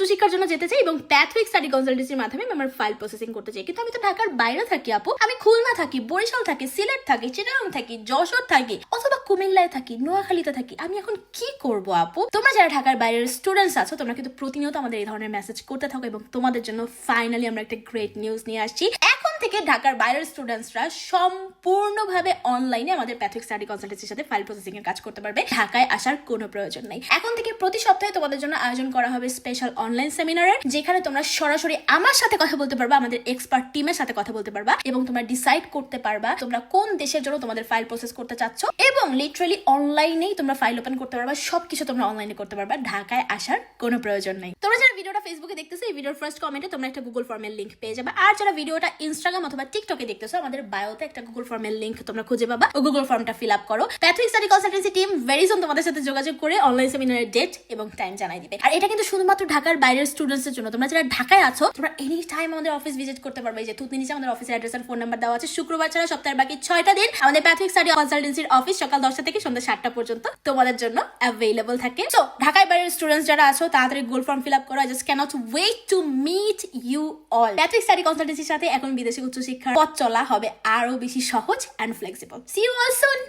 উচ্চশিক্ষার জন্য যেতে চাই এবং প্যাথওয়েক স্টাডি কনসালটেন্সির মাধ্যমে আমি আমার ফাইল প্রসেসিং করতে চাই, কিন্তু আমি তো ঢাকার বাইরে থাকি আপু। আমি খুলনা থাকি, বরিশাল থাকি, সিলেট থাকি, চিটাগাং থাকি, যশোর থাকি, অথবা কুমিল্লায় থাকি, নোয়াখালীতে থাকি। আমি এখন কি করব আপু? তোমরা যারা ঢাকার বাইরের স্টুডেন্টস আছো, তোমরা কিন্তু প্রতিনিয়ত আমাদের এই ধরনের মেসেজ করতে থাকো এবং তোমাদের জন্য ফাইনালি আমরা একটা গ্রেট নিউজ নিয়ে আসছি। এখন থেকে ঢাকার বাইরের স্টুডেন্টসরা সম্পূর্ণভাবে অনলাইনে আমাদের প্যাথওয়েক স্টাডি কনসালটেন্সির সাথে ফাইল প্রসেসিং এর কাজ করতে পারবে। ঢাকায় আসার কোনো প্রয়োজন নেই। এখন থেকে প্রতি সপ্তাহে তোমাদের জন্য আয়োজন করা হবে স্পেশাল অনলাইন সেমিনারের, যেখানে তোমরা সরাসরি আমার সাথে কথা বলতে পারবা, আমাদের এক্সপার্ট টিমের সাথে কথা বলতে পারবা এবং তোমরা ডিসাইড করতে পারবা তোমরা কোন দেশের জন্য তোমাদের ফাইল প্রসেস করতে চাচ্ছ, এবং লিটারালি অনলাইনেই তোমরা ফাইল ওপেন করতে পারবা। সবকিছু তোমরা অনলাইনে করতে পারবা, ঢাকায় আসার কোনো প্রয়োজন নেই। তোমরা যারা ভিডিওটা ফেসবুকে দেখতেছো, এই ভিডিওর ফার্স্ট কমেন্টে তোমরা একটা গুগল ফর্মের লিংক পেয়ে যাবে। আর যারা ভিডিওটা ইনস্টাগ্রাম অথবা টিকটকে দেখতেছো, আমাদের বায়োতে একটা গুগল ফর্মের লিংক তোমরা খুঁজে পাবা। ও গুগল ফর্মটা ফিল আপ করো। Pathwayk study consultancy team very soon তোমাদের সাথে যোগাযোগ করে অনলাইন সেমিনারের ডেট এবং টাইম জানাই দিবে। আর এটা কিন্তু শুধুমাত্র ঢাকার বাইরের স্টুডেন্টসদের জন্য। তোমরা যারা ঢাকায় আছো, তোমরা এনি টাইম আমাদের অফিস ভিজিট করতে পারবে। এই যে তুতনি নিচে আমাদের অফিসের অ্যাড্রেস আর ফোন নাম্বার দেওয়া আছে। শুক্রবার ছাড়া সপ্তাহের বাকি 6টা দিন আমাদের প্যাথওয়েক স্টাডি কনসালটেন্সির অফিস সকাল 10টা থেকে সন্ধ্যা 7টা পর্যন্ত তোমাদের জন্য অ্যাভেলেবল থাকে। সো ঢাকায় বাইরের স্টুডেন্টস যারা আছো, তাড়াতাড়ি গুগল ফর্ম ফিল আপ করো। I just can't wait to meet you all. Pathwayk study কনসালটেন্সির সাথে এখন বিদেশি উচ্চশিক্ষার পথ চলা হবে আরো বেশি সহজ and flexible. See you all soon.